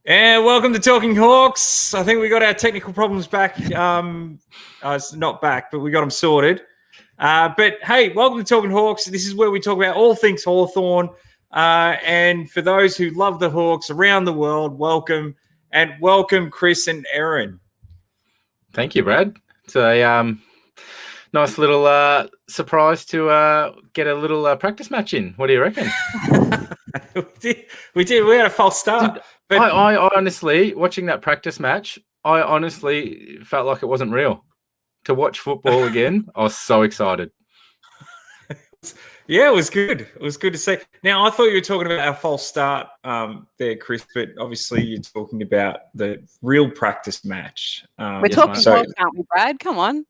And welcome to Talking Hawks. I think we got our technical problems back. It's not back, but we got them sorted. But hey, welcome to Talking Hawks. This is where we talk about all things Hawthorn. And for those who love the Hawks around the world, welcome. And welcome, Chris and Erin. Thank you, Brad. It's a nice little surprise to get a little practice match in. What do you reckon? We did. We had a false start. But I honestly, watching that practice match, I honestly felt like it wasn't real. To watch football again, I was so excited. Yeah, it was good. It was good to see. Now, I thought you were talking about our false start there, Chris, but obviously you're talking about the real practice match. We're talking Hawks, aren't we, Brad? Come on.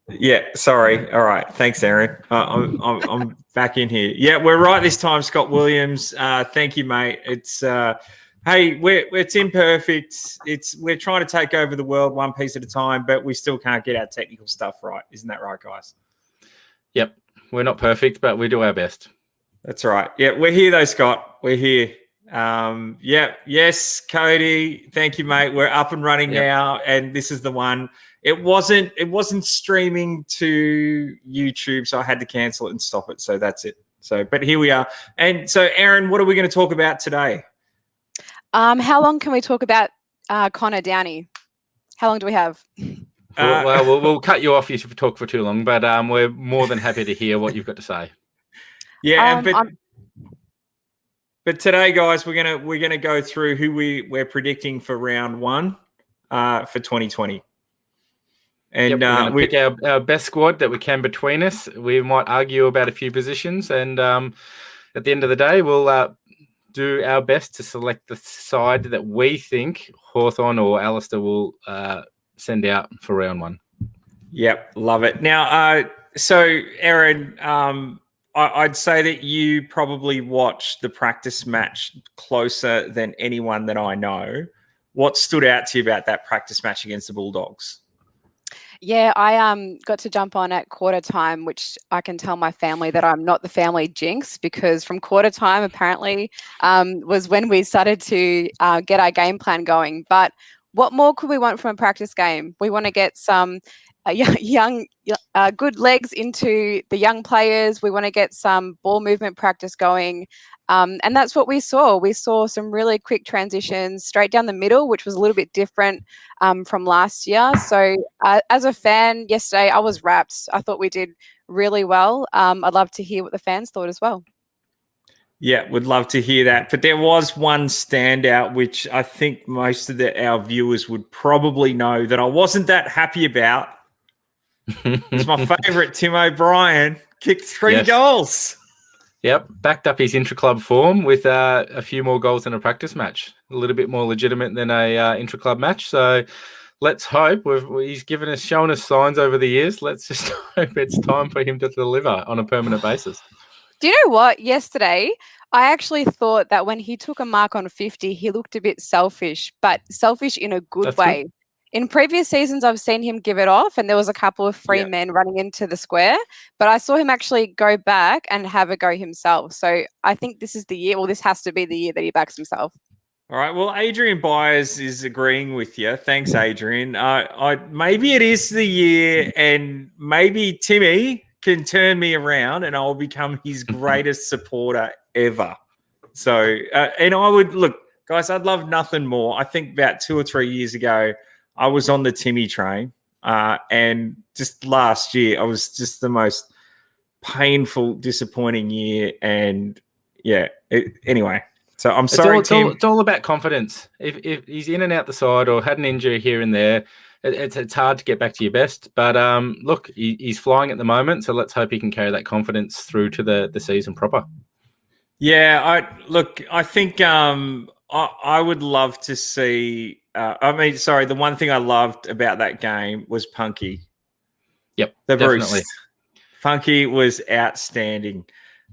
Yeah, sorry. All right. Thanks, Erin. I'm back in here. Yeah, we're right this time, Scott Williams. Thank you, mate. It's hey, it's imperfect. We're trying to take over the world one piece at a time, but we still can't get our technical stuff right. Isn't that right, guys? Yep. We're not perfect, but we do our best. That's right. Yeah, we're here though, Scott. We're here. Yes, Cody. Thank you, mate. We're up and running now, and this is the one. It wasn't streaming to YouTube, so I had to cancel it and stop it. So that's it. So, but here we are. And so, Erin, what are we going to talk about today? How long can we talk about Connor Downey? How long do we have? Well, we'll cut you off if you talk for too long, but we're more than happy to hear what you've got to say. Yeah, but today, guys, we're gonna go through who we're predicting for round one for 2020. And we pick our best squad that we can between us. We might argue about a few positions, and at the end of the day, we'll do our best to select the side that we think Hawthorn or Alistair will send out for round one. Yep, love it. Now, so Erin, I'd say that you probably watched the practice match closer than anyone that I know. What stood out to you about that practice match against the Bulldogs? Yeah, I got to jump on at quarter time, which I can tell my family that I'm not the family jinx, because from quarter time apparently was when we started to get our game plan going. But what more could we want from a practice game? We want to get some young, good legs into the young players. We want to get some ball movement practice going. And that's what we saw. We saw some really quick transitions straight down the middle, which was a little bit different from last year. So as a fan yesterday, I was rapt. I thought we did really well. I'd love to hear what the fans thought as well. Yeah, would love to hear that. But there was one standout, which I think most of our viewers would probably know that I wasn't that happy about. It's my favourite, Tim O'Brien, kicked 3 goals. Yep, backed up his intra-club form with a few more goals in a practice match. A little bit more legitimate than a intra-club match. So let's hope he's shown us signs over the years. Let's just hope it's time for him to deliver on a permanent basis. Do you know what? Yesterday, I actually thought that when he took a mark on 50, he looked a bit selfish, but selfish in a good way. Good. In previous seasons, I've seen him give it off, and there was a couple of free men running into the square, but I saw him actually go back and have a go himself. So I think this is the year, well, this has to be the year that he backs himself. All right. Well, Adrian Byers is agreeing with you. Thanks, Adrian. Maybe it is the year, and maybe Timmy can turn me around and I'll become his greatest supporter ever. So, and I would look, guys, I'd love nothing more. I think about 2 or 3 years ago, I was on the Timmy train, and just last year, I was just the most painful, disappointing year. And anyway, so I'm sorry, Tim. It's all about confidence. If he's in and out the side or had an injury here and there, it's hard to get back to your best. But look, he's flying at the moment, so let's hope he can carry that confidence through to the season proper. Yeah, I think I would love to see. The one thing I loved about that game was Punky. Yep, the definitely. Bruce. Punky was outstanding.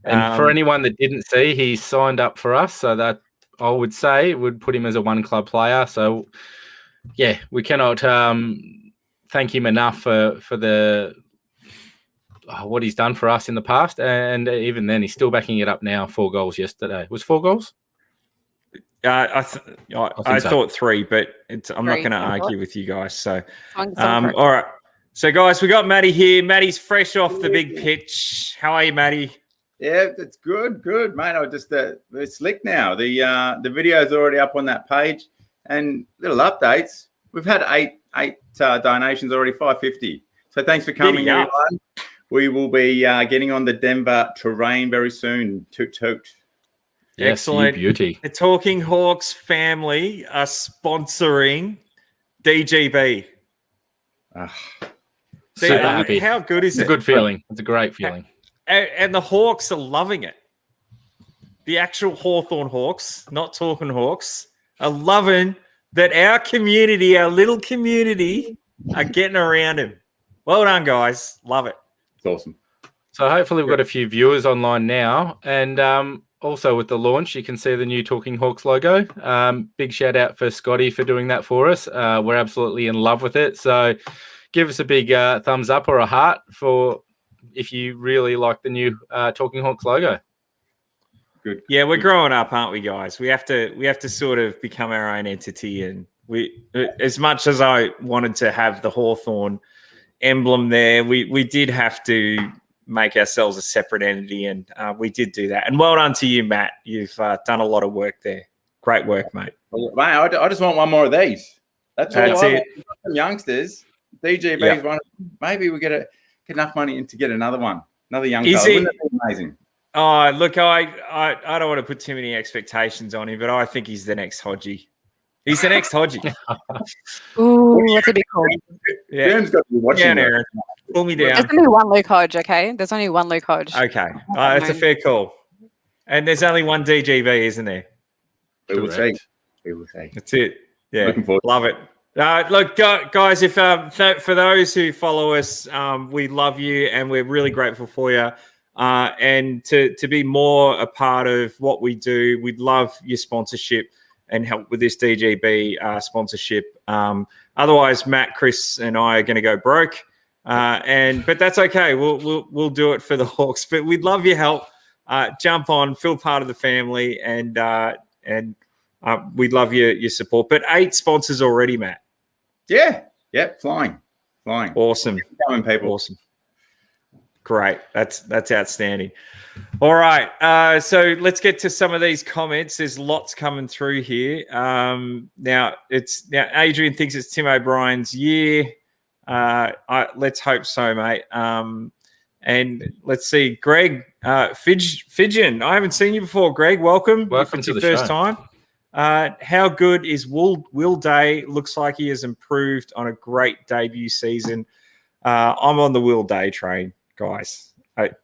And for anyone that didn't see, he signed up for us, so that I would say would put him as a one-club player. So, yeah, we cannot thank him enough for the what he's done for us in the past, and even then, he's still backing it up now. 4 goals yesterday. Was 4 goals? I think so. thought 3, but I'm not 3, going to I thought. argue with you guys. So, Someone correct. all right. So, guys, we got Matty here. Matty's fresh off the big pitch. How are you, Matty? Yeah, it's good, mate. I just we're slick now. The video's already up on that page, and little updates. We've had eight donations already, $5.50. So thanks for coming, everyone. We will be getting on the Denver terrain very soon. Toot toot. Yes, Excellent. Beauty. The Talking Hawks family are sponsoring DGB. Super happy. How good is It's it? a good feeling. It's a great feeling. And the Hawks are loving it. The actual Hawthorn Hawks, not Talking Hawks, are loving that our community, our little community, are getting around him. Well done, guys. Love it. It's awesome. So hopefully we've got a few viewers online now. And also with the launch, you can see the new Talking Hawks logo. Big shout out for Scotty for doing that for us. We're absolutely in love with it. So give us a big thumbs up or a heart for if you really like the new Talking Hawks logo. Good. Yeah, we're growing up, aren't we, guys? We have to sort of become our own entity. And we, as much as I wanted to have the Hawthorn emblem there, we did have to make ourselves a separate entity, and we did do that. And well done to you, Matt. You've done a lot of work there. Great work, mate. Well, mate, I just want one more of these. That's all. That's it. Some youngsters, DGB's one. Maybe we get enough money in to get another one, another young fella. Wouldn't that be amazing? Oh, look, I don't want to put too many expectations on him, but I think he's the next Hodgie. He's the next Hodgie. Ooh, that's a big call. Yeah. Graham's got to be watching. Down, Aaron. Pull me down. There's only one Luke Hodge, okay? There's only one Luke Hodge. Okay. That's a fair call. And there's only one DGB, isn't there? We will see. We will see. That's it. Yeah. Looking forward. Love it. Look, guys, if for those who follow us, we love you and we're really grateful for you. And to be more a part of what we do, we'd love your sponsorship and help with this DGB sponsorship. Otherwise, Matt, Chris, and I are going to go broke. But that's okay. We'll do it for the Hawks. But we'd love your help. Jump on, feel part of the family, and we'd love your support. But 8 sponsors already, Matt. Yeah. Yep. Flying. Awesome. Coming, people. Awesome. Great. That's outstanding. All right. So let's get to some of these comments. There's lots coming through here. Now Adrian thinks it's Tim O'Brien's year. Let's hope so, mate. And let's see, Greg Fidgen. I haven't seen you before, Greg. Welcome. Welcome It's to your the first show. time. How good is Will Day? Looks like he has improved on a great debut season. I'm on the Will Day train, guys.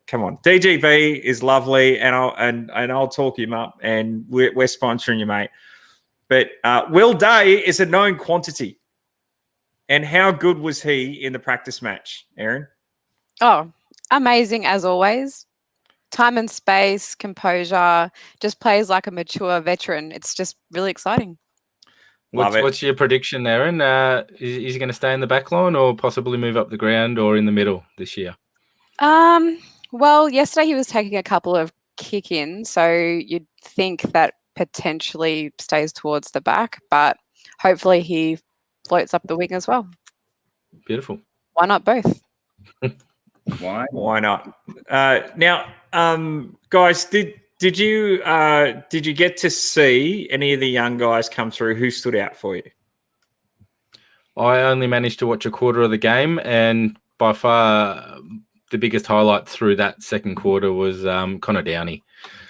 Come on, DGB is lovely, and I'll talk him up, and we're sponsoring you, mate. But Will Day is a known quantity. And how good was he in the practice match, Erin? Oh, amazing as always. Time and space, composure, just plays like a mature veteran. It's just really exciting. What's your prediction, Erin? Is he going to stay in the back line or possibly move up the ground or in the middle this year? Well, yesterday he was taking a couple of kick-ins, so you'd think that potentially stays towards the back, but hopefully he floats up the wing as well. Beautiful. Why not both? Why not? Now, guys, did you get to see any of the young guys come through? Who stood out for you? I only managed to watch a quarter of the game, and by far the biggest highlight through that second quarter was Connor Downey.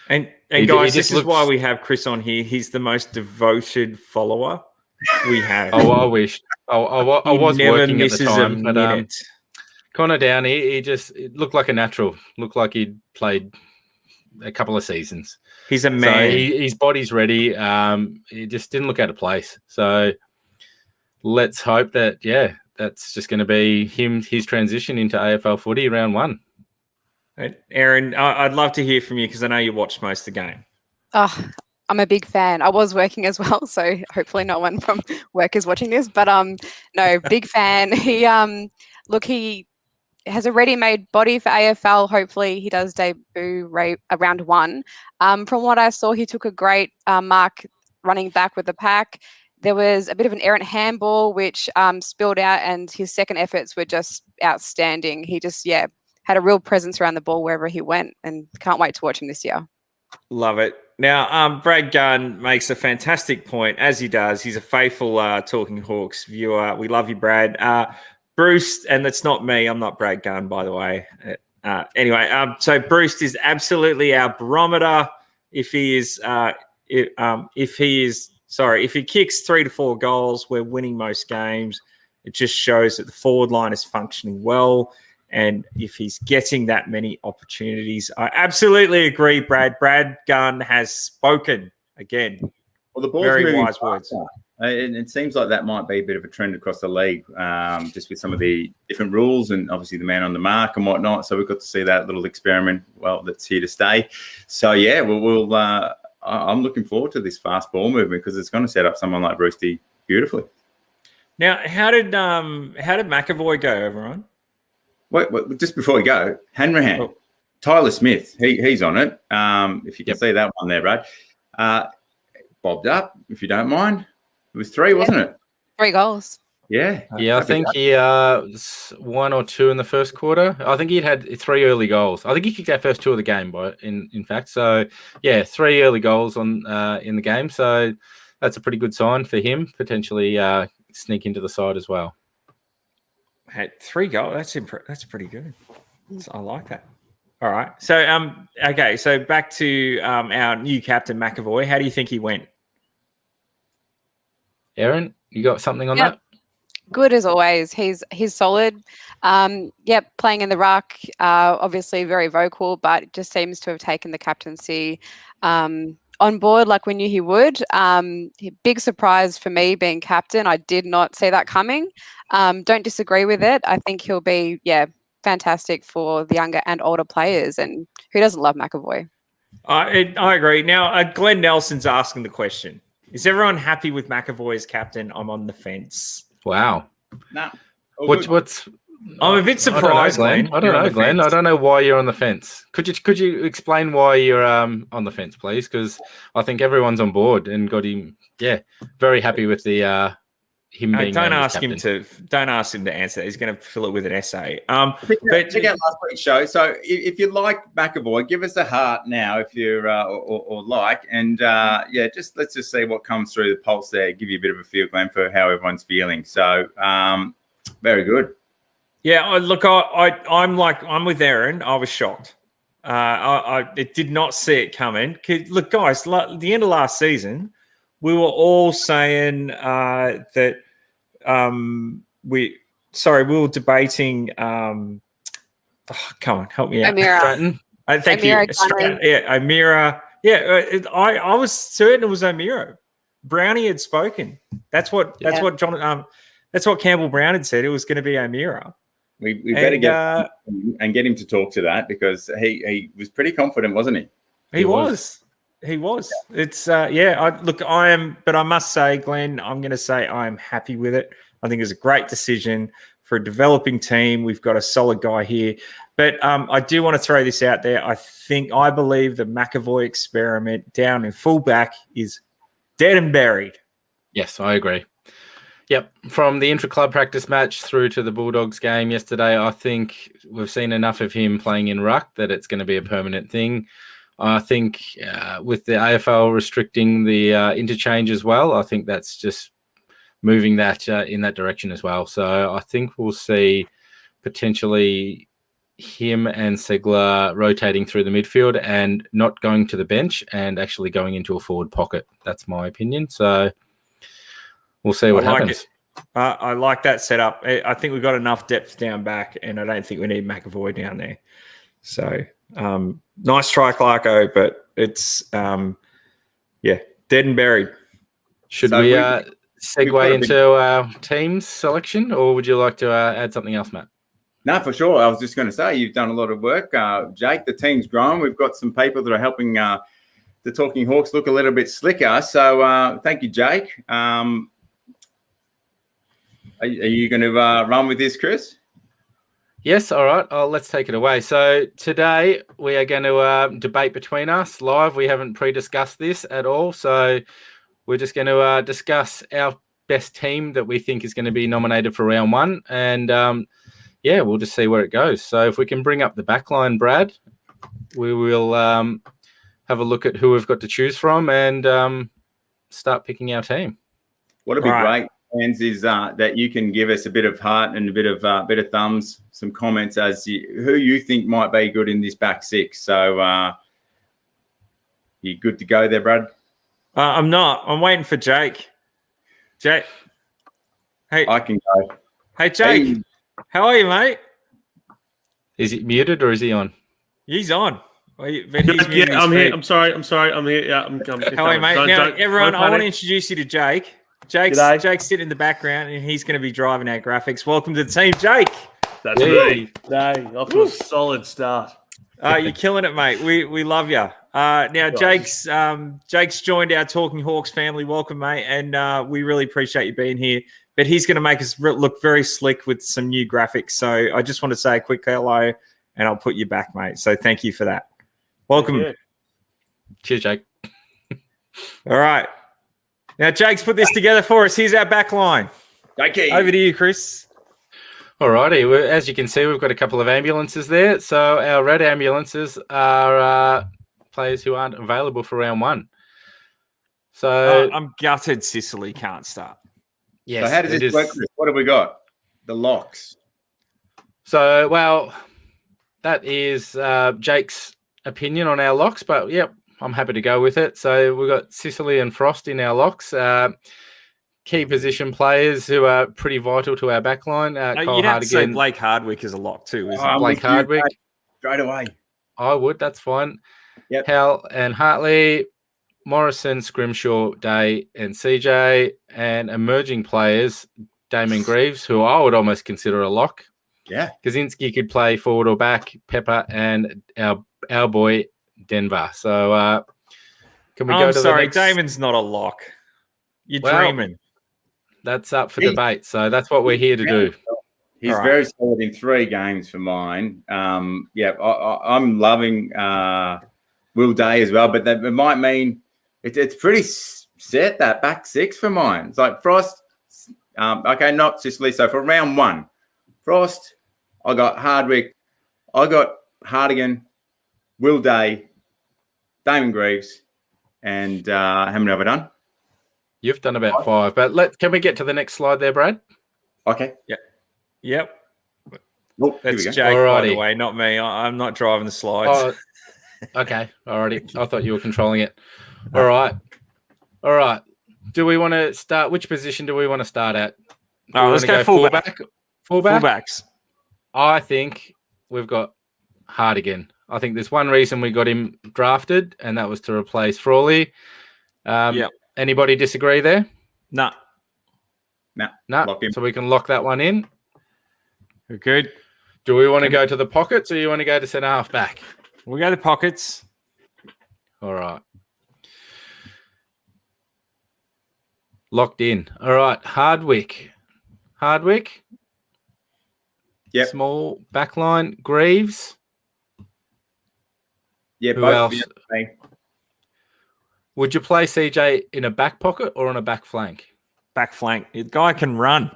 And guys, this is why we have Chris on here. He's the most devoted follower we have. I wish. I was working at the time, but Connor Downey, it looked like a natural. Looked like he'd played a couple of seasons. He's a man. So his body's ready. He just didn't look out of place. So let's hope that, that's just going to be his transition into AFL footy round 1. Erin, I'd love to hear from you because I know you watched most of the game. Oh, I'm a big fan. I was working as well, so hopefully no one from work is watching this. But no, big fan. He he has a ready-made body for AFL. Hopefully he does debut round 1. From what I saw, he took a great mark running back with the pack. There was a bit of an errant handball, which spilled out, and his second efforts were just outstanding. He just, had a real presence around the ball wherever he went, and can't wait to watch him this year. Love it. Now, Brad Gunn makes a fantastic point, as he does. He's a faithful Talking Hawks viewer. We love you, Brad. Bruce, and that's not me. I'm not Brad Gunn, by the way. Anyway, so Bruce is absolutely our barometer. If he kicks 3 to 4 goals, we're winning most games. It just shows that the forward line is functioning well. And if he's getting that many opportunities, I absolutely agree, Brad. Brad Gunn has spoken again. Well, the ball's very moving wise words. And it seems like that might be a bit of a trend across the league, just with some of the different rules and obviously the man on the mark and whatnot. So we've got to see that little experiment. Well, that's here to stay. So yeah, I'm looking forward to this fast ball movement because it's going to set up someone like Roosty beautifully. Now, how did McAvoy go, everyone? Wait, just before we go, Hanrahan, Tyler Smith, he's on it. If you can see that one there, Brad. Bobbed up, if you don't mind. It was 3, wasn't it? 3 goals. Yeah. Yeah, I think he was 1 or 2 in the first quarter. I think he'd had 3 early goals. I think he kicked our first 2 of the game, in fact. So, yeah, 3 early goals in the game. So that's a pretty good sign for him, potentially sneak into the side as well. Had 3 goals. That's pretty good. I like that. All right. So okay. So back to our new captain McAvoy. How do you think he went? Erin, you got something on that? Good as always. He's solid. Playing in the ruck. Obviously very vocal, but just seems to have taken the captaincy on board like we knew he would. Big surprise for me being captain. I did not see that coming. Don't disagree with it. I think he'll be, fantastic for the younger and older players. And who doesn't love McAvoy? I agree. Now, Glenn Nelson's asking the question. Is everyone happy with McAvoy as captain? I'm on the fence. Wow. Nah. I'm a bit surprised, Glenn. I don't know, Glenn. I don't know why you're on the fence. Could you explain why you're on the fence, please? Because I think everyone's on board and got him. Yeah, very happy with the him being. Don't ask him to answer that. He's going to fill it with an essay. Check out last week's show. So if you like McAvoy, give us a heart now if you're or like, and let's just see what comes through the pulse there. Give you a bit of a feel, Glenn, for how everyone's feeling. So very good. Yeah, look, I'm with Erin. I was shocked. I did not see it coming. Look, guys, the end of last season, we were all saying that we were debating. Come on, help me out. Amira. Thank you. Amira. Yeah, I was certain it was Amira. Brownie had spoken. That's what John. That's what Campbell Brown had said. It was going to be Amira. We better get him to talk to that because he was pretty confident, wasn't he? He was. It's but I must say, Glenn, I'm going to say I am happy with it. I think it's a great decision for a developing team. We've got a solid guy here, but I do want to throw this out there. I believe the McAvoy experiment down in fullback is dead and buried. Yes, I agree. Yep. From the intra-club practice match through to the Bulldogs game yesterday, I think we've seen enough of him playing in ruck that it's going to be a permanent thing. I think with the AFL restricting the interchange as well, I think that's just moving that in that direction as well. So I think we'll see potentially him and Segler rotating through the midfield and not going to the bench and actually going into a forward pocket. That's my opinion. So we'll see what happens. I like that setup. I think we've got enough depth down back, and I don't think we need McAvoy down there. So nice try, Clarko, but it's dead and buried. Should we segue into our team's selection, or would you like to add something else, Matt? No, for sure. I was just going to say you've done a lot of work, Jake. The team's grown. We've got some people that are helping the Talking Hawks look a little bit slicker. So thank you, Jake. Are you going to run with this, Chris? Yes, all right. Let's take it away. So today we are going to debate between us live. We haven't pre-discussed this at all. So we're just going to discuss our best team that we think is going to be nominated for round one. And, we'll just see where it goes. So if we can bring up the back line, Brad, we will have a look at who we've got to choose from and start picking our team. What'd be great, fans, is that you can give us a bit of heart and a bit of thumbs, some comments as who you think might be good in this back six. So you good to go there, Brad? I'm not. I'm waiting for Jake. Jake. Hey. I can go. Hey, Jake. Hey. How are you, mate? Is he muted or is he on? He's on. I'm here. I'm sorry. I'm here. Yeah, I'm how are you, mate? Now, everyone, I want to introduce you to Jake. Jake's sitting in the background, and he's going to be driving our graphics. Welcome to the team, Jake. That's me. Hey, off to a solid start. You're killing it, mate. We love you. Now, Jake's joined our Talking Hawks family. Welcome, mate, and we really appreciate you being here. But he's going to make us look very slick with some new graphics. So I just want to say a quick hello, and I'll put you back, mate. So thank you for that. Welcome. Cheers, Jake. All right. Now, Jake's put this together for us. Here's our back line. Okay. Over to you, Chris. All righty. As you can see, we've got a couple of ambulances there. So our red ambulances are players who aren't available for round one. So I'm gutted Sicily can't start. Yes. So how does this work, Chris? What have we got? The locks. So, well, that is Jake's opinion on our locks, but yep, I'm happy to go with it. So we've got Sicily and Frost in our locks. Key position players who are pretty vital to our back line. You'd have to say Blake Hardwick is a lock too, isn't it? Blake Hardwick. Straight away. I would, that's fine. Yep. Hal and Hartley, Morrison, Scrimshaw, Day, and CJ, and emerging players, Damon Greaves, who I would almost consider a lock. Yeah. Kaczynski could play forward or back, Pepper, and our boy, Denver. So can we go to the next? Damon's not a lock. You're dreaming. That's up for debate. So that's what we're here to do. He's very solid in 3 games for mine. I'm loving Will Day as well, but that it might mean it's pretty set, that back six for mine. It's like Frost, not Sicily. So for round one, Frost, I got Hardwick, I got Hardigan, Will Day, Damon Greaves, and how many have I done? You've done about 5, but can we get to the next slide there, Brad? Okay. Yep. Oh, that's Jake, by the way, not me. I'm not driving the slides. Oh, okay. Alrighty. I thought you were controlling it. All right. Do we want to start? Which position do we want to start at? Let's go fullback. Fullbacks. I think we've got Hardigan. I think there's one reason we got him drafted, and that was to replace Frawley. Anybody disagree there? No. So we can lock that one in. We're good. Do we want to go to the pockets, or you want to go to centre half back? We go to pockets. All right. Locked in. All right. Hardwick. Yep. Small backline. Greaves. Yeah. Who both else? Would you play CJ in a back pocket or on a back flank? Back flank. The guy can run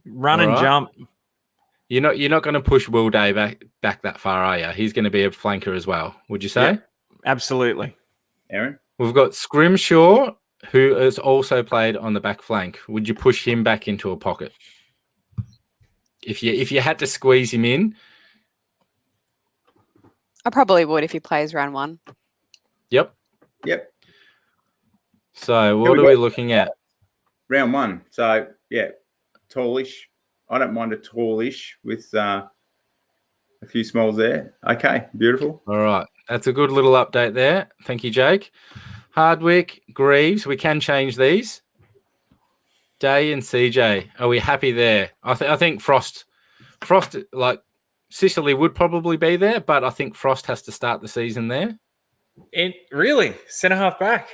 and jump. You're not going to push Will Day back that far, are you? He's going to be a flanker as well. Would you say? Yeah, absolutely. Aaron? We've got Scrimshaw, who has also played on the back flank. Would you push him back into a pocket? If you had to squeeze him in? I probably would if he plays round one. Yep. So what are we looking at? Round one. So, tallish. I don't mind a tallish with a few smalls there. Okay, beautiful. All right. That's a good little update there. Thank you, Jake. Hardwick, Greaves. We can change these. Day and CJ. Are we happy there? I think Frost, like Sicily would probably be there, but I think Frost has to start the season there. And really, centre half back.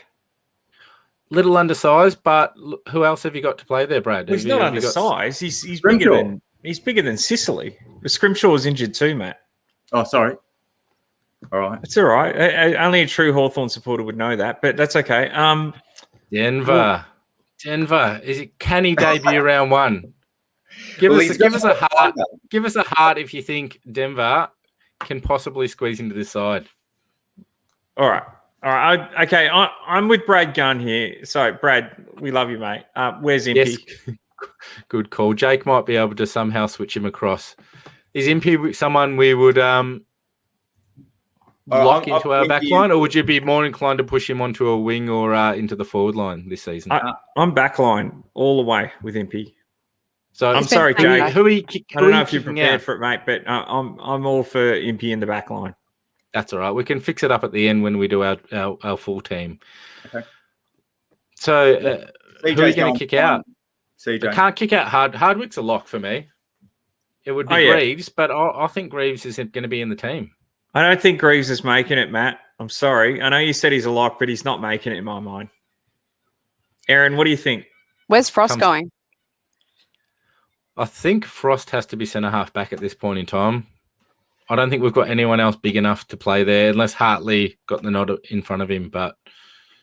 Little undersized, but who else have you got to play there, Brad? Well, he's not undersized. He's bigger than Sicily. Scrimshaw was injured too, Matt. Oh, sorry. All right. It's all right. Only a true Hawthorn supporter would know that, but that's okay. Denver. Is it? Can he debut round one? Give us a heart. Give us a heart if you think Denver can possibly squeeze into this side. All right. Okay. I'm with Brad Gunn here. Sorry, Brad. We love you, mate. Where's Impey? Yes. Good call. Jake might be able to somehow switch him across. Is Impey someone we would lock into our back line, or would you be more inclined to push him onto a wing or into the forward line this season? I'm back line all the way with Impey. So I'm sorry, Jake. I don't know if you're prepared for it, mate, but I'm all for Impey in the back line. That's all right. We can fix it up at the end when we do our full team. Okay. So who are you going to kick out? CJ. I can't kick out Hardwick's a lock for me. It would be Greaves, but I think Greaves isn't going to be in the team. I don't think Greaves is making it, Matt. I'm sorry. I know you said he's a lock, but he's not making it in my mind. Erin, what do you think? Where's Frost going? I think Frost has to be centre-half back at this point in time. I don't think we've got anyone else big enough to play there, unless Hartley got the nod in front of him. But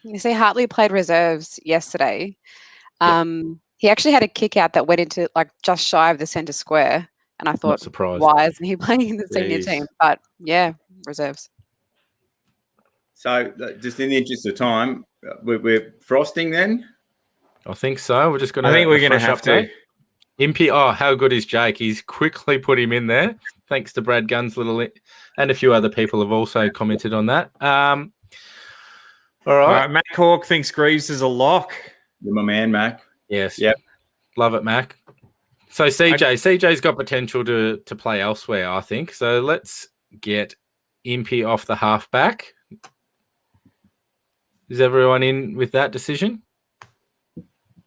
you see, Hartley played reserves yesterday. He actually had a kick out that went into just shy of the centre square. And I thought, why isn't he playing in the senior team? But yeah, reserves. So just in the interest of time, we're frosting then? I think so. We're just going to. I think we're going to have to. Impey, how good is Jake? He's quickly put him in there, thanks to Brad Gunn's and a few other people have also commented on that. All right. Mac Hawk thinks Greaves is a lock. You're my man, Mac. Yes. Yep. Love it, Mac. So CJ's got potential to play elsewhere, I think. So let's get Impey off the halfback. Is everyone in with that decision?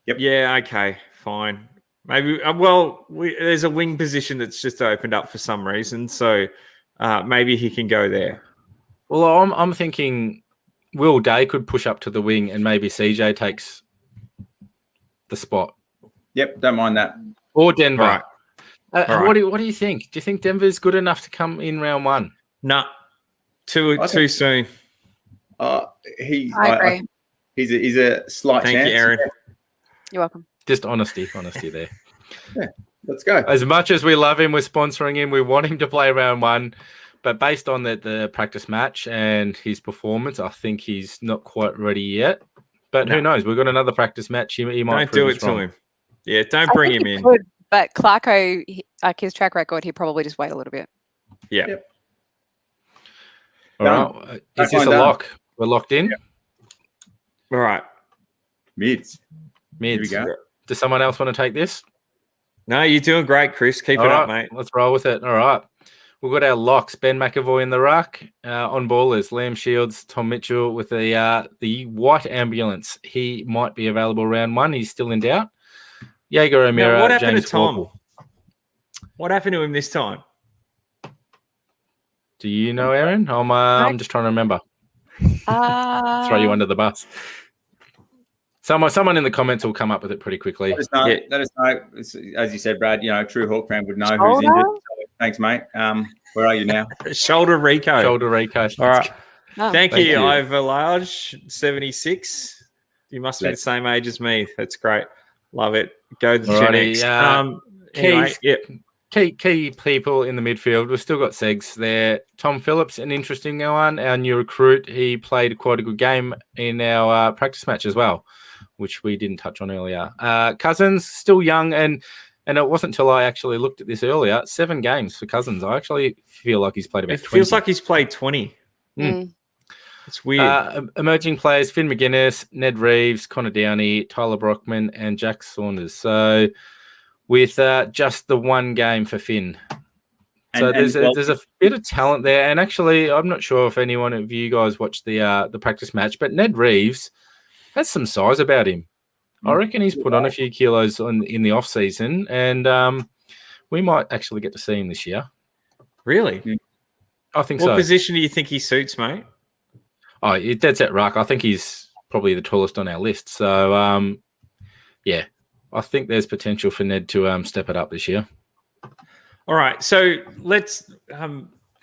Yep. Yeah. Okay. Fine. Maybe. There's a wing position that's just opened up for some reason, so maybe he can go there. Well, I'm thinking Will Day could push up to the wing, and maybe CJ takes the spot. Yep. Don't mind that. Or Denver. All right. What do you think? Do you think Denver's good enough to come in round one? No. Too soon. I agree. He's a slight chance. Thank you, Erin. You're welcome. Just honesty there. Yeah, let's go. As much as we love him, we're sponsoring him. We want him to play round one, but based on the practice match and his performance, I think he's not quite ready yet. But who knows? We've got another practice match. He might don't do it to him. Yeah, don't bring him in. Could, but Clarko, his track record, he'd probably just wait a little bit. Yeah. Yep. All right. Is this a lock? We're locked in? Yep. All right. Mids. Here we go. Does someone else want to take this? No, you're doing great, Chris. Keep it up, mate. Let's roll with it. All right. We've got our locks. Ben McAvoy in the ruck. On ballers, Liam Shields, Tom Mitchell with the white ambulance. He might be available round one. He's still in doubt. Jaeger O'Meara, what happened James to Tom? Corporal. What happened to him this time? Do you know, Erin? I'm just trying to remember. Throw you under the bus. Someone in the comments will come up with it pretty quickly. Let us know. As you said, Brad, true Hawk fan would know who's injured. So, thanks, mate. Where are you now? Shoulder Rico. All right. Thank you, Ivor Large, 76. You must be the same age as me. That's great. Love it. Go to the Gen X. Key people in the midfield. We've still got Segs there. Tom Phillips, an interesting one. Our new recruit. He played quite a good game in our practice match as well, which we didn't touch on earlier. Cousins, still young, and it wasn't until I actually looked at this earlier, 7 games for Cousins. I actually feel like he's played about 20. It feels like he's played 20. It's weird. Emerging players, Finn McGuinness, Ned Reeves, Connor Downey, Tyler Brockman, and Jack Saunders. So with just the one game for Finn. So there's a bit of talent there. And actually, I'm not sure if anyone of you guys watched the practice match, but Ned Reeves has some size about him. I reckon he's put on a few kilos in the off season, and we might actually get to see him this year. Really? I think so. What position do you think he suits, mate? Oh, dead set ruck. I think he's probably the tallest on our list. So, I think there's potential for Ned to step it up this year. All right. So let's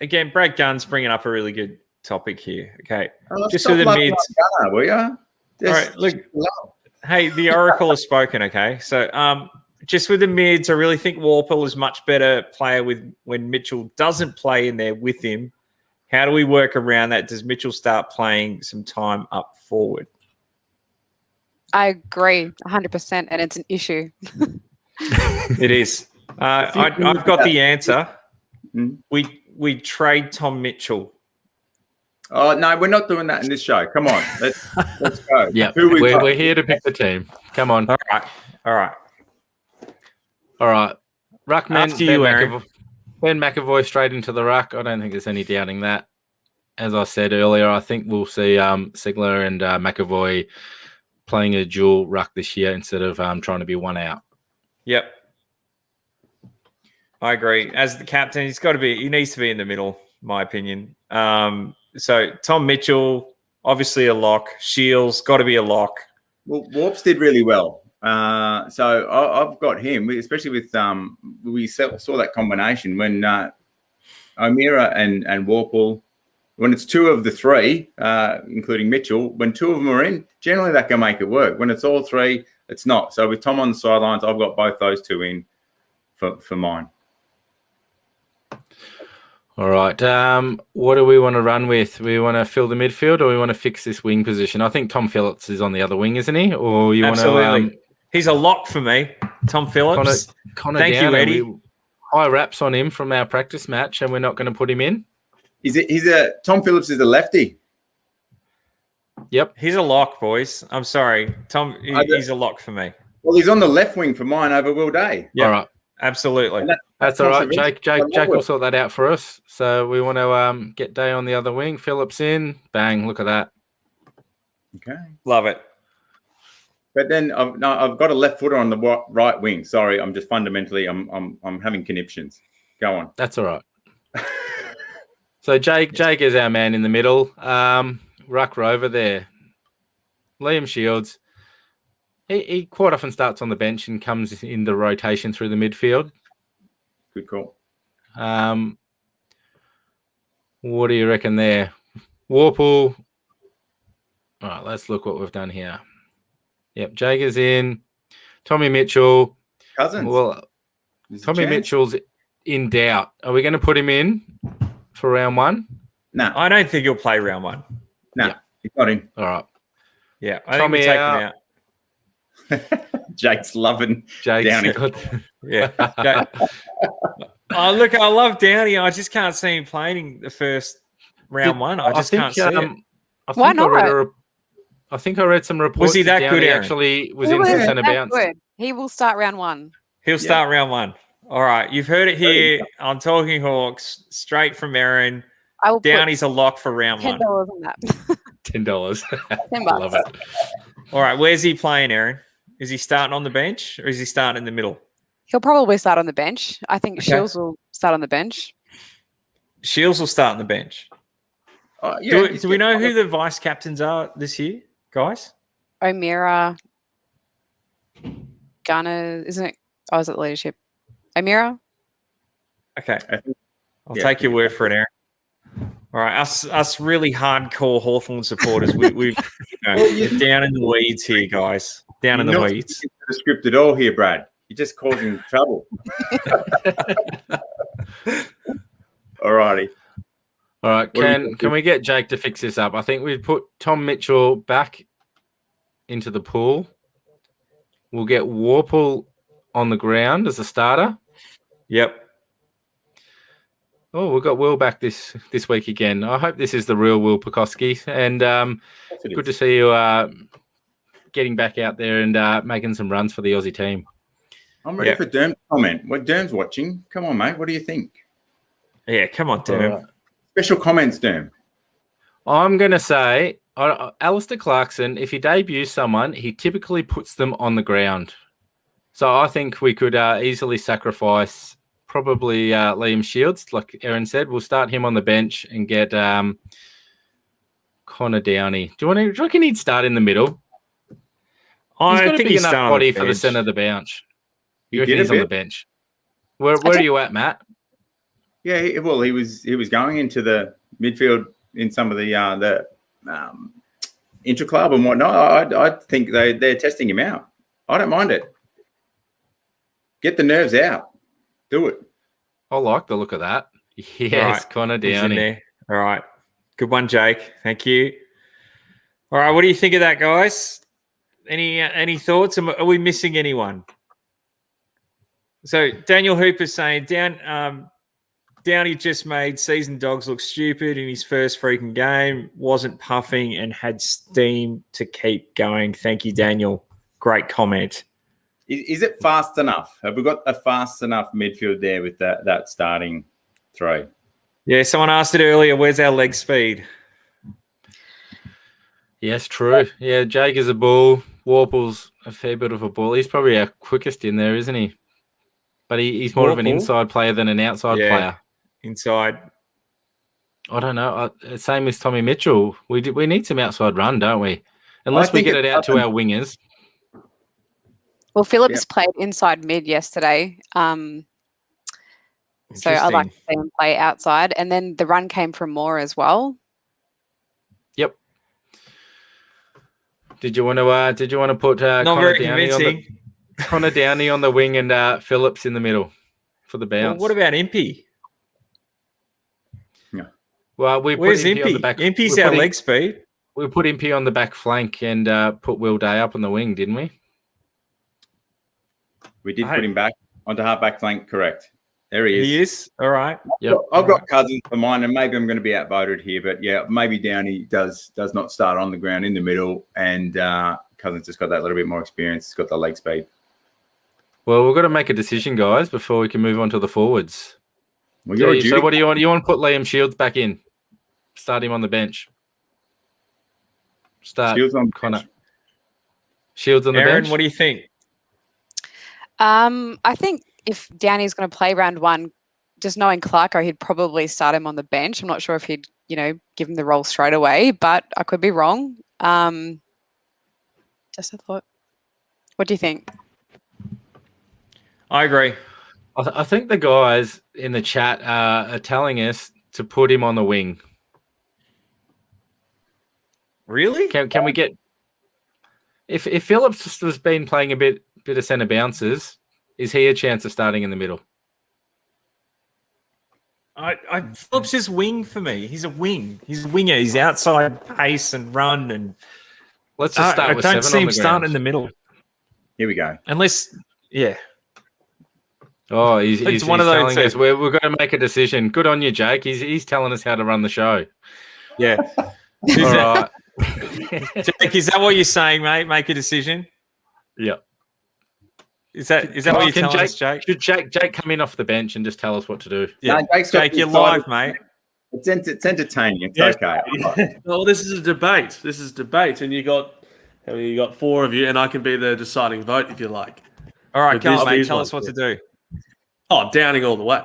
again. Brad Gunn's bringing up a really good topic here. Okay, just for the mids. Will you? All right, look. Hey, the Oracle has spoken, okay? So just with the mids, I really think Warple is much better player when Mitchell doesn't play in there with him. How do we work around that? Does Mitchell start playing some time up forward? I agree 100%, and it's an issue. It is. I've got the answer. We trade Tom Mitchell. Oh, no, we're not doing that in this show. Come on. Let's go. Yeah, we're here to pick the team. Come on. All right. Ruckman, After you, Aaron. Ben McAvoy straight into the ruck. I don't think there's any doubting that. As I said earlier, I think we'll see Sigler and McAvoy playing a dual ruck this year instead of trying to be one out. Yep. I agree. As the captain, he needs to be in the middle, my opinion. So Tom Mitchell, obviously a lock. Shields, got to be a lock. Well, Warps did really well. So I've got him, especially with we saw that combination when O'Meara and Warple, when it's two of the three, including Mitchell, when two of them are in, generally that can make it work. When it's all three, it's not. So with Tom on the sidelines, I've got both those two in for mine. All right. What do we want to run with? We want to fill the midfield, or we want to fix this wing position? I think Tom Phillips is on the other wing, isn't he? Or you Absolutely. want to? He's a lock for me, Tom Phillips. Connor Thank you, Eddie. High raps on him from our practice match, and we're not going to put him in. Tom Phillips is a lefty. Yep, he's a lock, boys. I'm sorry, Tom. He's a lock for me. Well, he's on the left wing for mine over Will Day. Yeah, all right. Absolutely. That's all right. Jake will sort that out for us. So we want to get Day on the other wing. Phillips in. Bang. Look at that. Okay. Love it. But then I've got a left footer on the right wing. Sorry, I'm just fundamentally I'm having conniptions. Go on. That's all right. So Jake is our man in the middle. Ruck Rover there. Liam Shields. He quite often starts on the bench and comes in the rotation through the midfield. Good call. What do you reckon there? Warple. All right, let's look what we've done here. Yep, Jager's in. Tommy Mitchell. Cousins. Well, Tommy Mitchell's in doubt. Are we going to put him in for round one? No. I don't think he'll play round one. No, he's not in. All right. Yeah, I think we'll take him out. Jake's loving Downey. Yeah. Oh, look, I love Downey. I just can't see him playing the first round one. I just can't see it. Why not? I think I read some reports. Was he that Downey good, Aaron? Actually was in for centre bounce. Good. He will start round one. He'll start round one. All right. You've heard it here on Talking Hawks, straight from Erin. Downey's a lock for round one. $10 on that. $10. $10. Love it. All right. Where's he playing, Erin? Is he starting on the bench or is he starting in the middle? He'll probably start on the bench. I think Shields will start on the bench. Shields will start on the bench. Do we know who the vice captains are this year, guys? O'Meara, Gunner, isn't it? Oh, is it leadership? O'Meara? Okay. I'll take your word for it, Aaron. All right, us really hardcore Hawthorn supporters, we're down in the weeds here, guys. Down in the weeds. The script at all here, Brad. You're just causing trouble. All righty. All right, can we get Jake to fix this up? I think we've put Tom Mitchell back into the pool. We'll get Warple on the ground as a starter. Yep. Oh, we've got Will back this week again. I hope this is the real Will Pekoski. And good to see you getting back out there and making some runs for the Aussie team. I'm ready for Derm's comment. What Derm's watching. Come on, mate. What do you think? Yeah, come on, Derm. Right. Special comments, Derm. I'm going to say, Alistair Clarkson, if he debuts someone, he typically puts them on the ground. So I think we could easily sacrifice probably Liam Shields. Like Erin said, we'll start him on the bench and get Connor Downey. Do you reckon he'd start in the middle? He's got a big enough body for the centre of the bench. You reckon he's on the bench? Where are you at, Matt? Yeah, he was going into the midfield in some of the intra-club and whatnot, I think they're testing him out. I don't mind it. Get the nerves out. Do it. I like the look of that. Yes, Right. Connor He's in Downey. there. All right. Good one, Jake. Thank you. All right. What do you think of that, guys? Any thoughts? Are we missing anyone? So Daniel Hooper's saying Downey just made seasoned dogs look stupid in his first freaking game, wasn't puffing and had steam to keep going. Thank you, Daniel. Great comment. Is it fast enough? Have we got a fast enough midfield there with that starting three? Yeah, someone asked it earlier. Where's our leg speed? Yes, true. Yeah, Jake is a bull. Warple's a fair bit of a bull. He's probably our quickest in there, isn't he? But he's more of an inside player than an outside player. Inside. I don't know. Same as Tommy Mitchell. We need some outside run, don't we? Unless we get it out to our wingers. Well, Phillips played inside mid yesterday. So I like to see him play outside. And then the run came from Moore as well. Yep. Did you want to put Connor Downey on the wing and Phillips in the middle for the bounce? Well, what about Impey? Yeah. Well, where's Impey? On the back. Impey's our leg speed. We put Impey on the back flank and put Will Day up on the wing, didn't we? We did put him back onto half-back flank, correct. There he is. He is? All right. Yep. I've got Cousins for mine, and maybe I'm going to be outvoted here, but yeah, maybe Downey does not start on the ground in the middle, and Cousins just got that little bit more experience. He's got the leg speed. Well, we've got to make a decision, guys, before we can move on to the forwards. Well, so what do you want? You want to put Liam Shields back in? Start him on the bench. Shields on Connor. Shields on the Erin, bench. what do you think? I think if Downey's going to play round one, just knowing Clarko, he'd probably start him on the bench. I'm not sure if he'd, give him the role straight away, but I could be wrong. Just a thought. What do you think? I agree. I think the guys in the chat are telling us to put him on the wing. Really? Can we get if Phillips has been playing a bit of centre bounces, is he a chance of starting in the middle? Phillips is wing for me. He's a wing. He's a winger. He's outside pace and run and. Let's just start with 7 on the ground. I don't see him starting in the middle. Here we go. Unless, yeah. Oh, he's one of those. Telling us we're going to make a decision. Good on you, Jake. He's telling us how to run the show. Yeah. All right. Jake, is that what you're saying, mate? Make a decision. Yeah. Is that what you're telling us, Jake? Should Jake come in off the bench and just tell us what to do? Yeah, no, Jake, you're live, mate. It's entertaining. It's okay. Well, this is a debate. And you got 4 of you, and I can be the deciding vote if you like. All right, come on, mate. Tell us what to do. Oh, Downing all the way.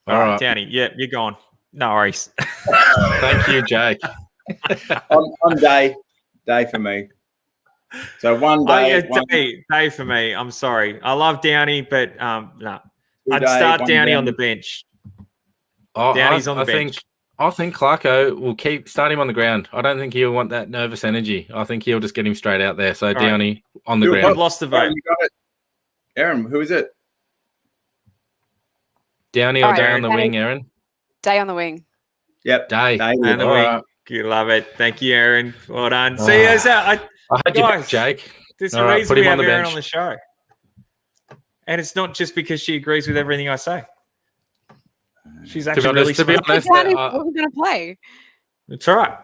All right, Downey. Yeah, you're gone. No worries. Thank you, Jake. on day for me. So one day. Day for me. I'm sorry. I love Downey, but no. I'd start Downey on the bench. Downey's on the bench. I think Clarko will start him on the ground. I don't think he'll want that nervous energy. I think he'll just get him straight out there. So all Downey on the ground. I've lost the vote. You got it. Erin, who is it? Downey or Day on the wing, Erin? Day on the wing. Yep. Day on the wing. Right. You love it. Thank you, Erin. Well done. See you. I had you back, Jake. There's a reason we have Erin on the show. And it's not just because she agrees with everything I say. She's actually really to be honest, what are we going to play? It's all right.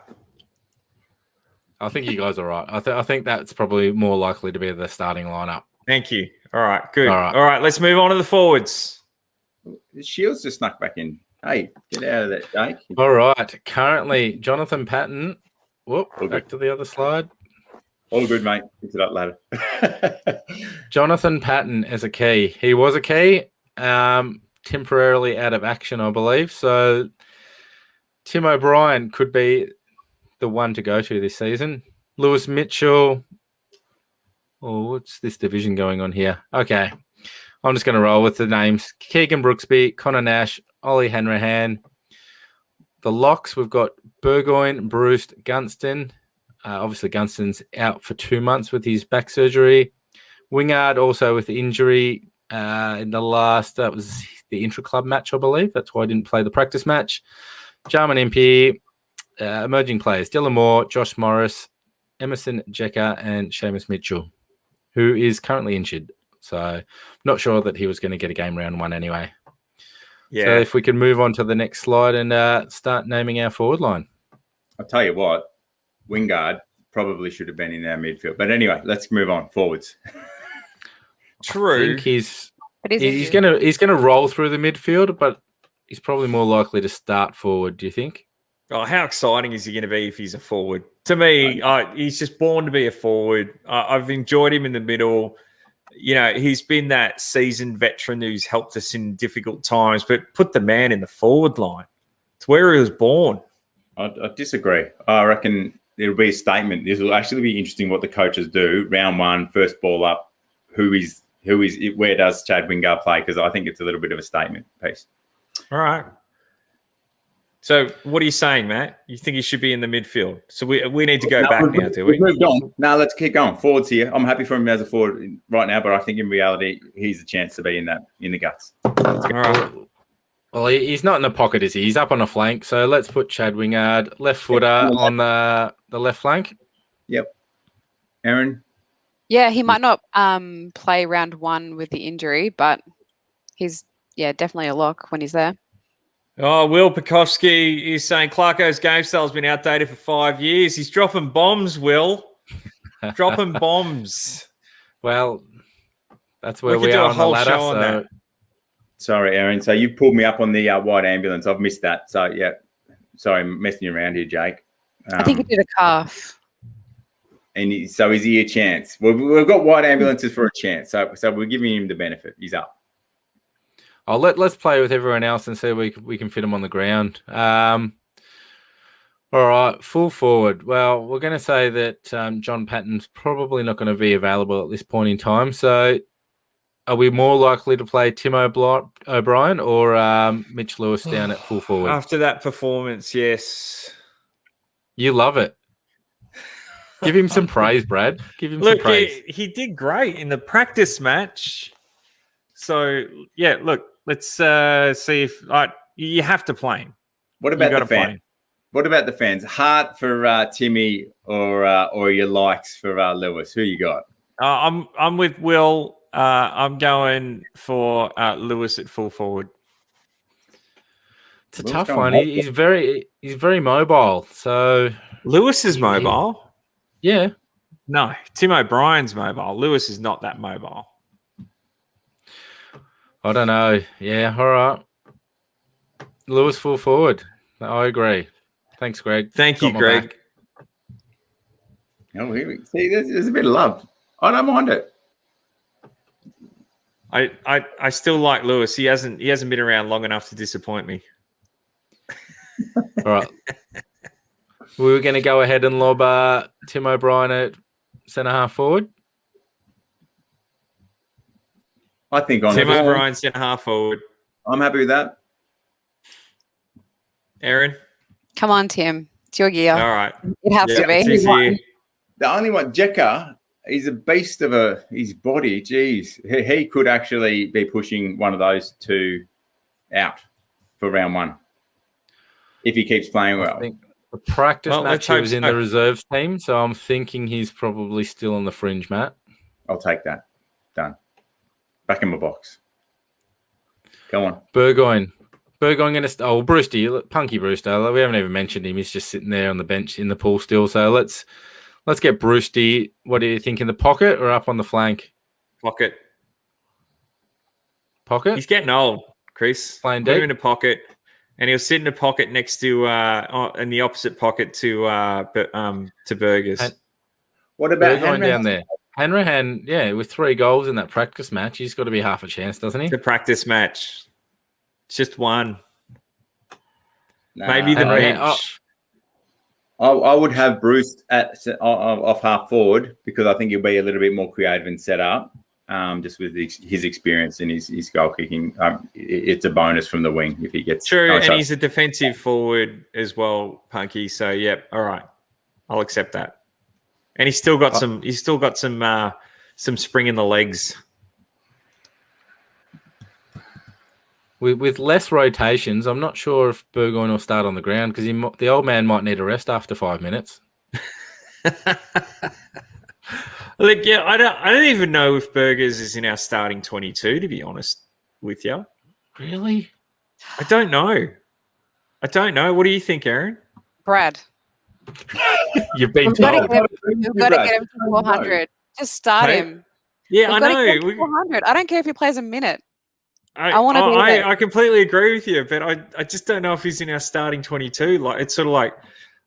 I think you guys are right. I think that's probably more likely to be the starting lineup. Thank you. All right, good. All right, let's move on to the forwards. Shields just snuck back in. Hey, get out of that, Jake. All right. Currently, Jonathan Patton. Back to the other slide. All good, mate. Pick it up later. Jonathan Patton is a key. He was a key. Temporarily out of action, I believe. So Tim O'Brien could be the one to go to this season. Lewis Mitchell. Oh, what's this division going on here? Okay. I'm just going to roll with the names. Keegan Brooksby, Connor Nash, Ollie Hanrahan. The locks, we've got Burgoyne, Bruce, Gunston. Obviously, Gunston's out for 2 months with his back surgery. Wingard also with the injury in the last, that was the intra-club match, I believe. That's why I didn't play the practice match. Jarman MP, emerging players, Dylan Moore, Josh Morris, Emerson Jecker, and Seamus Mitchell, who is currently injured. So not sure that he was going to get a game round one anyway. Yeah. So if we can move on to the next slide and start naming our forward line. I'll tell you what, Wingard probably should have been in our midfield. But anyway, let's move on forwards. True. I think he's injured. gonna roll through the midfield, but he's probably more likely to start forward. Do you think? Oh, how exciting is he going to be if he's a forward? To me, he's just born to be a forward. I've enjoyed him in the middle. You know, he's been that seasoned veteran who's helped us in difficult times, but put the man in the forward line. It's where he was born. I disagree. I reckon it'll be a statement. This will actually be interesting what the coaches do. Round one, first ball up. Where does Chad Wingard play? Because I think it's a little bit of a statement piece. All right. So what are you saying, Matt? You think he should be in the midfield? So we need to go back now, do we? We've moved on. Now let's keep going. Forwards here. I'm happy for him as a forward right now, but I think in reality, he's a chance to be in the guts. All right. Well, he's not in the pocket, is he? He's up on the flank. So let's put Chad Wingard, left footer, on the left flank. Yep. Erin? Yeah, he might not play round one with the injury, but he's definitely a lock when he's there. Oh, Will Pekowski is saying Clarko's game style's been outdated for 5 years. He's dropping bombs, Will. Dropping bombs. Well, that's where We could we do are a on the whole ladder. show on So that. Sorry, Erin. So you pulled me up on the white ambulance. I've missed that. So, yeah. Sorry, I'm messing you around here, Jake. I think he did a calf. So is he a chance? Well, we've got white ambulances for a chance. So we're giving him the benefit. He's up. let's play with everyone else and see if we can fit him on the ground. All right, full forward. Well, we're going to say that John Patton's probably not going to be available at this point in time. So are we more likely to play Tim O'Brien or Mitch Lewis down at full forward? After that performance, yes. You love it. Give him some praise, Brad. Give him some praise. He did great in the practice match. So, yeah, look, let's see if you have to play him. What about the fans? What about the fans? Heart for Timmy or your likes for Lewis? Who you got? I'm with Will. I'm going for Lewis at full forward. It's a tough one. He's very mobile. So Lewis is mobile. Yeah. No, Tim O'Brien's mobile. Lewis is not that mobile. I don't know. Yeah, all right. Lewis full forward. I agree. Thanks, Greg. Thank you, Greg. Oh, see, there's a bit of love. I don't mind it. I still like Lewis. He hasn't been around long enough to disappoint me. All right. We were going to go ahead and lob Tim O'Brien at centre half forward. I think on Tim O'Brien centre half forward. I'm happy with that. Erin? Come on, Tim. It's your year. All right. It has to be. It's his year. The only one, Jecker, he's a beast of his body. Jeez. He could actually be pushing one of those two out for round one if he keeps playing well. I think the practice match he was in the reserves team, so I'm thinking he's probably still on the fringe, Matt. I'll take that. Done. Back in my box. Go on. Burgoyne going to Brewster, Punky Brewster. We haven't even mentioned him. He's just sitting there on the bench in the pool still. So let's get Brewster. What do you think, in the pocket or up on the flank? Pocket. Pocket? He's getting old, Chris. Playing Put him deep. in a pocket, and he'll sit in a pocket next to in the opposite pocket to Burgers. What about Burgoyne down there? Hanrahan, with 3 goals in that practice match, he's got to be half a chance, doesn't he? The practice match. It's just one. Nah, Maybe the bench. I would have Bruce off half forward because I think he'll be a little bit more creative and set up. Just with his experience and his goal kicking, it's a bonus from the wing if he gets true. And he's a defensive forward as well, Punky. So, yep, all right, I'll accept that. and he's still got some. He's still got some spring in the legs. With less rotations, I'm not sure if Burgoyne will start on the ground because the old man might need a rest after 5 minutes. Look, yeah, I don't even know if Burgers is in our starting 22. To be honest with you, Really? I don't know. What do you think, Erin? Brad, You've been we've got told. to get him to 400. Just start Hey, him. Yeah, We've I got to get him know. to 400. I don't care if he plays a minute. I wanna be there. I completely agree with you, but I just don't know if he's in our starting 22. Like it's sort of like,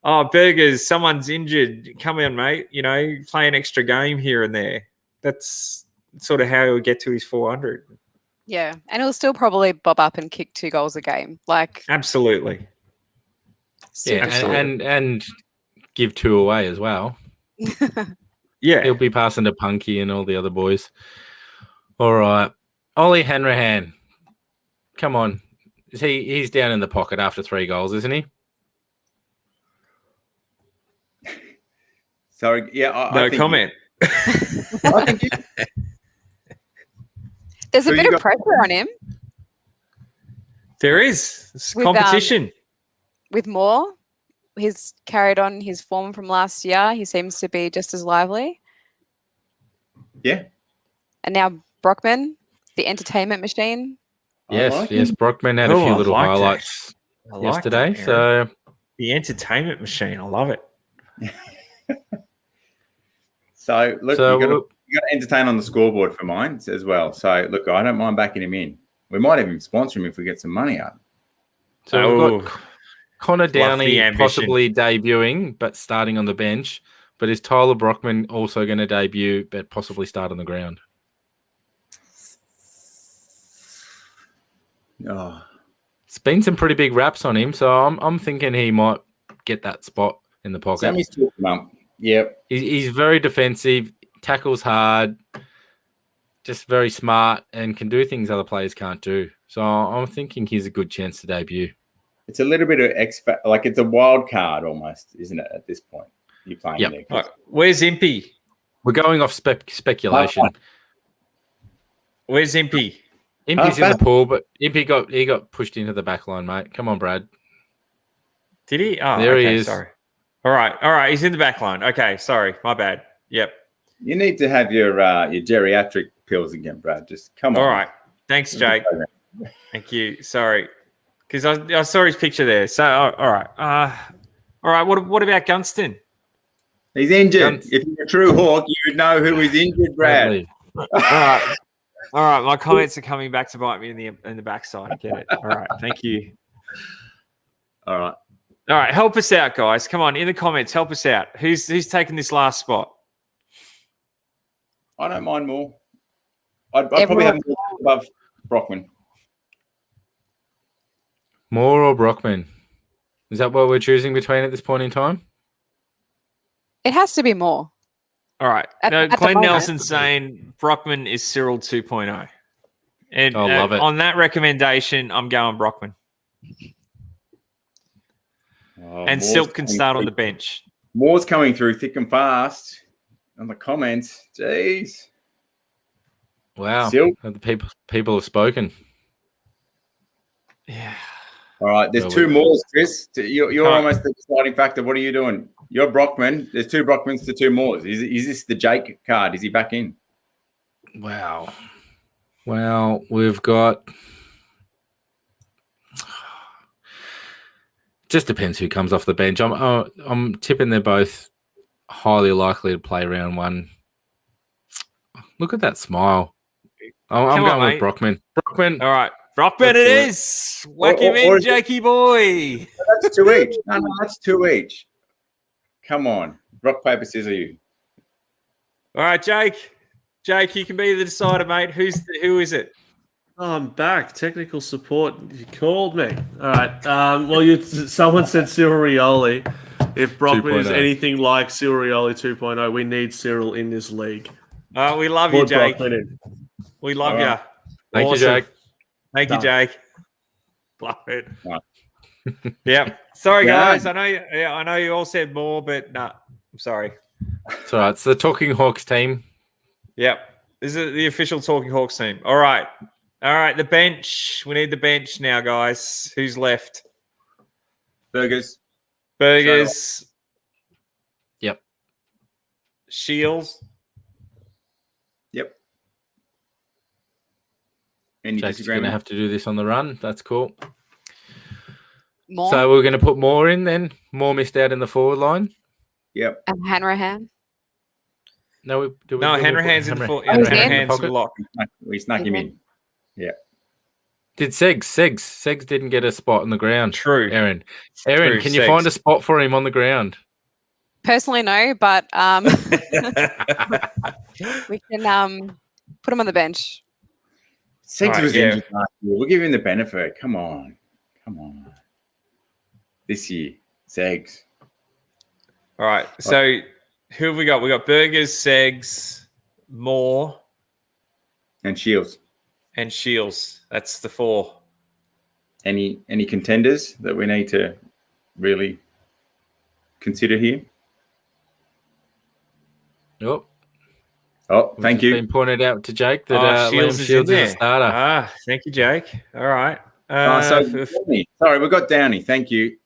oh, Burgers, someone's injured. Come in, mate. You know, play an extra game here and there. That's sort of how he'll get to his 400. Yeah, and he'll still probably bob up and kick 2 goals a game. Like, Absolutely. Yeah, Absolutely. and give 2 away as well. Yeah. He'll be passing to Punky and all the other boys. All right. Ollie Hanrahan. Come on. He's down in the pocket after 3 goals, isn't he? Sorry. Yeah. I No think comment. I think there's a So you bit of got- pressure on him There is. It's With, competition. with Moore. He's carried on his form from last year. He seems to be just as lively. yeah. And now Brockman, the entertainment machine. I Yes, like yes. him. Brockman had a Oh, few I little like that. highlights I like yesterday. that, Erin. So The entertainment machine. I love it. So look, So you got to entertain on the scoreboard for mine as well. So look, I don't mind backing him in. We might even sponsor him if we get some money out. we've Oh, got Connor the Downey ambition. possibly debuting, but starting on the bench. But is Tyler Brockman also going to debut, but possibly start on the ground? Oh, It's been some pretty big raps on him, so I'm thinking he might get that spot in the pocket. Sammy's talking about. Yep. He's very defensive, tackles hard, just very smart, and can do things other players can't do. So I'm thinking he's a good chance to debut. It's a little bit of like it's a wild card almost, isn't it? At this point, you're playing Yep. there. Right, where's Impy? We're going off speculation. Where's Impy? Impy's in the back. pool, but Impy got pushed into the back line, mate. Come on, Brad. Did he? Oh, There he okay, is. Sorry. All right. He's in the back line. Okay, sorry, my bad. Yep. You need to have your geriatric pills again, Brad. Just come on. All right. Thanks, Jake. Thank you. Sorry, because I saw his picture there. So all right. All right. What about Gunston? He's injured. Guns- If you're a true Hawk, you would know who is injured, Brad. Bradley. All right. All right. My comments are coming back to bite me in the backside. I get it. All right. Thank you. All right. All right. Help us out, guys. Come on, in the comments. Help us out. Who's taking this last spot? I don't mind more. I'd probably have more above Brockman. Moore or Brockman? Is that what we're choosing between at this point in time? It has to be more. All right. At the Glenn moment. Nelson saying Brockman is Cyril 2.0. And I love it. On that recommendation, I'm going Brockman. Oh, And Moore's Silk can coming start on through. the bench. Moore's coming through thick and fast on the comments. Jeez. Wow. Silk. The people have spoken. Yeah. All right. There's Well, 2 we- Moores, Chris. You're Can't- almost the deciding factor. What are you doing? You're Brockman. There's 2 Brockmans to 2 Moores. Is this the Jake card? Is he back in? Wow. Well, we've got. Just depends who comes off the bench. I'm tipping they're both highly likely to play round 1. Look at that smile. I'm Come on, going with mate. Brockman. Brockman. All right. Brockman it Let's do it. is. Whack him Or in, is it- Jakey boy. That's 2 each. No, that's 2 each. Come on. Rock, paper, scissors, you. All right, Jake. Jake, you can be the decider, mate. Who is it? Oh, I'm back. Technical support. You called me. All right. Someone said Cyril Rioli. If Brockman is 2.0. anything like Cyril Rioli 2.0, we need Cyril in this league. We love you, Put Jake. Brockman in. We love All you. right. Thank you, Awesome. Jake. Thank you, Done. Jake. Love it. Right. Yep. Sorry, Yeah. guys. I know you all said more, but no, I'm sorry. It's all right. It's the Talking Hawks team. Yep. This is the official Talking Hawks team. All right. The bench. We need the bench now, guys. Who's left? Burgers. Burgers. Yep. Shields. Yep. Any Jake's going to disagreement? have to do this on the run. That's cool. More. So we're going to put Moore in then. Moore missed out in the forward line. Yep. And Hanrahan. No, Hanrahan's in the full. Hanrahan's in the Hanrahan's in the pocket. lock. We snuck him in. Did Segs didn't get a spot on the ground. True. Aaron, True, can you Segs. find a spot for him on the ground? Personally, no, but we can put him on the bench. Six Right, was yeah. injured last year. We'll give him the benefit. Come on. This year, Segs. All right. So who have we got? We got Burgers, Segs, Moore, And Shields. and Shields. That's the 4. Any contenders that we need to really consider here? Oh, Thank you. Been pointed out to Jake that Shields Liam is Shields in is there. a starter. Thank you, Jake. All right. Downey. Sorry, we got Downey. Thank you.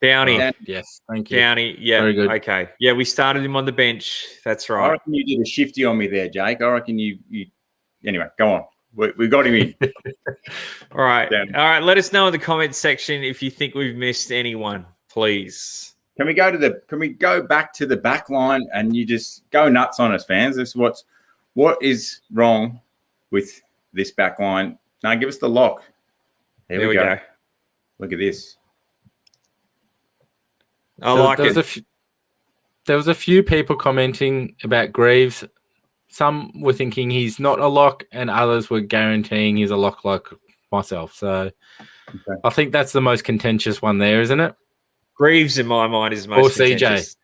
Downey. Down- Yes, thank you. Downey. Yeah. Very good. Okay. Yeah, we started him on the bench. That's I right. reckon you did a shifty on me there, Jake. I reckon you anyway, go on. We got him in. All right. Downey. All right. Let us know in the comments section if you think we've missed anyone, please. Can we go back to the back line and you just go nuts on us, fans? This is what is wrong with this back line. Now give us the lock. There we go. Look at this. I like it. There was a few people commenting about Greaves. Some were thinking he's not a lock, and others were guaranteeing he's a lock like myself. So Okay. I think that's the most contentious one there, isn't it? Greaves, in my mind, is most Or CJ. contentious.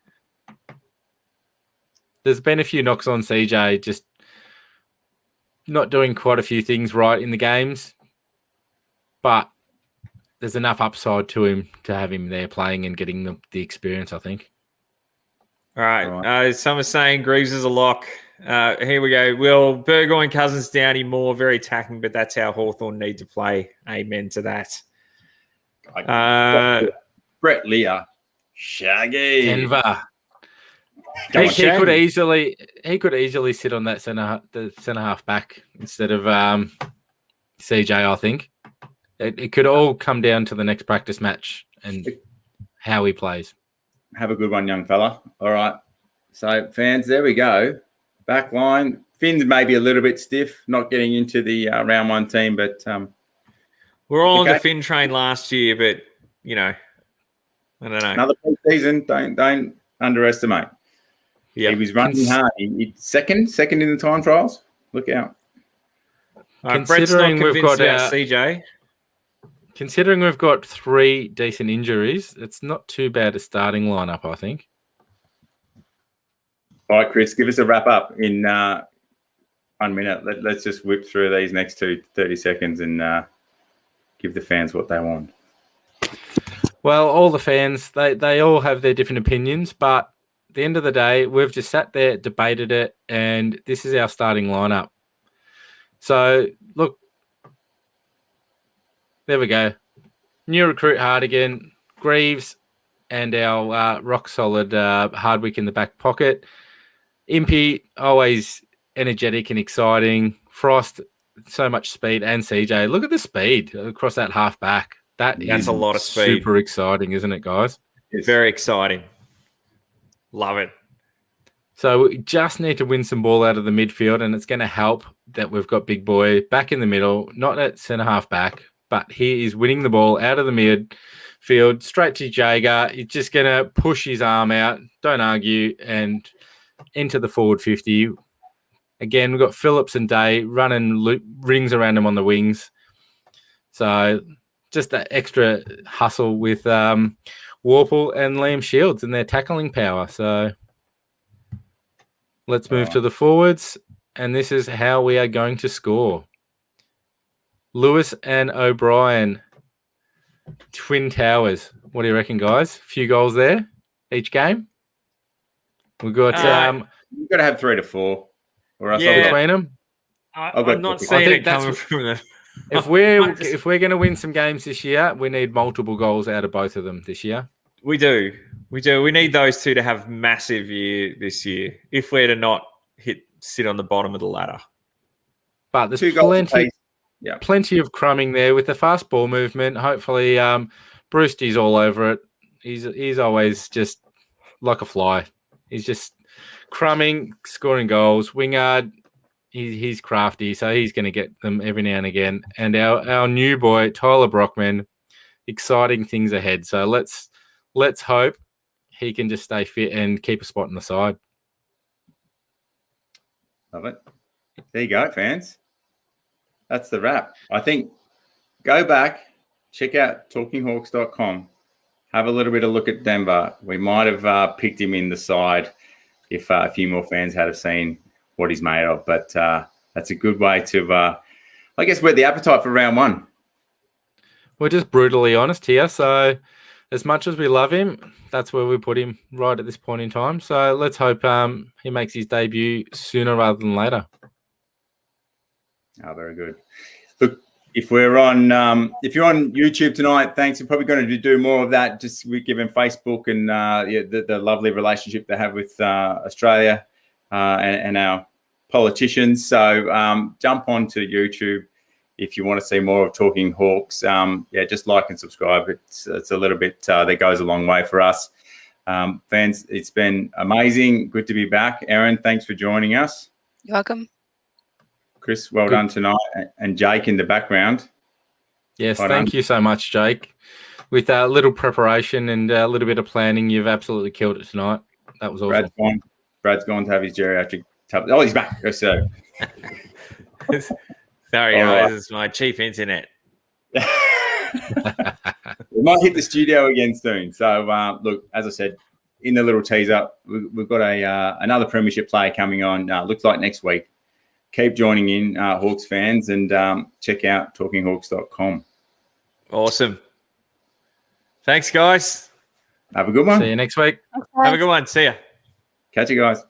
There's been a few knocks on CJ, just not doing quite a few things right in the games, but there's enough upside to him to have him there playing and getting the experience, I think. All right. All Some are saying Greaves is a lock. Here we go. Well, Burgoyne, Cousins, Downey, Moore, very attacking, but that's how Hawthorn need to play. Amen to that. Brett Lear. Shaggy. Denver. Come He on, Shaggy. could easily sit on that the centre half back instead of CJ. I think it could all come down to the next practice match and how he plays. Have a good one, young fella. All right. So, fans, there we go. Back line. Finn's maybe a little bit stiff, not getting into the round 1 team, but We're all on Okay. the Finn train last year, but, I don't know. another preseason. Don't underestimate. Yeah. He was running hard. He second in the time trials. Look out. Brett's not Considering we've convinced got about CJ. Considering we've got 3 decent injuries, it's not too bad a starting lineup, I think. All right, Chris, give us a wrap up in 1 minute. Let's just whip through these next 30 seconds and give the fans what they want. Well, all the fans, they all have their different opinions, but at the end of the day, we've just sat there, debated it, and this is our starting lineup. So, look, there we go. New recruit Hardigan, Greaves, and our rock-solid Hardwick in the back pocket. Impey, always energetic and exciting. Frost, so much speed, and CJ. Look at the speed across that half back. That's a lot of speed. Super exciting, isn't it, guys? It's Very exciting. Love it. So we just need to win some ball out of the midfield, and it's going to help that we've got Big Boy back in the middle, not at centre half back, but he is winning the ball out of the midfield, straight to Jager. He's just going to push his arm out, don't argue, and into the forward 50. Again, we've got Phillips and Day running rings around him on the wings. So just that extra hustle with Warple and Liam Shields and their tackling power. So let's move to the forwards, and this is how we are going to score. Lewis and O'Brien, Twin Towers. What do you reckon, guys? A few goals there each game? We've got You've got to have 3 to 4, or else Yeah. between them. I'm not I seeing think it that's coming from them. If we're going to win some games this year, we need multiple goals out of both of them this year. We do. We need those two to have massive year this year if we're to not sit on the bottom of the ladder. But there's 2 goals apiece. plenty of crumbing there with the fast ball movement. Hopefully, Brewster's all over it. He's always just like a fly. He's just crumbing, scoring goals. Wingard, he's crafty, so he's going to get them every now and again. And our new boy, Tyler Ruckman, exciting things ahead. So let's hope he can just stay fit and keep a spot on the side. Love it. There you go, fans. That's the wrap. I think go back, check out talkinghawks.com, have a little bit of look at Denver. We might have picked him in the side if a few more fans had seen what he's made of. But that's a good way to, I guess, whet the appetite for round 1. We're just brutally honest here. So as much as we love him, that's where we put him right at this point in time. So let's hope he makes his debut sooner rather than later. Oh, very good. Look, if you're on YouTube tonight, thanks. We're probably going to do more of that, just given Facebook and the lovely relationship they have with Australia and our politicians. So jump onto YouTube if you want to see more of Talking Hawks. Just like and subscribe. It's a little bit that goes a long way for us. Fans, it's been amazing. Good to be back. Erin, thanks for joining us. You're welcome. Chris, well done tonight. And Jake in the background. Yes, thank you so much, Jake. With a little preparation and a little bit of planning, you've absolutely killed it tonight. That was awesome. Brad's gone to have his geriatric tablet. Oh, he's back. So. Sorry, guys. It's my cheap internet. We might hit the studio again soon. So, look, as I said, in the little teaser, we've got another premiership player coming on. Looks like next week. Keep joining in, Hawks fans, and check out talkinghawks.com. Awesome. Thanks, guys. Have a good one. See you next week. Have a good one. See ya. Catch you guys.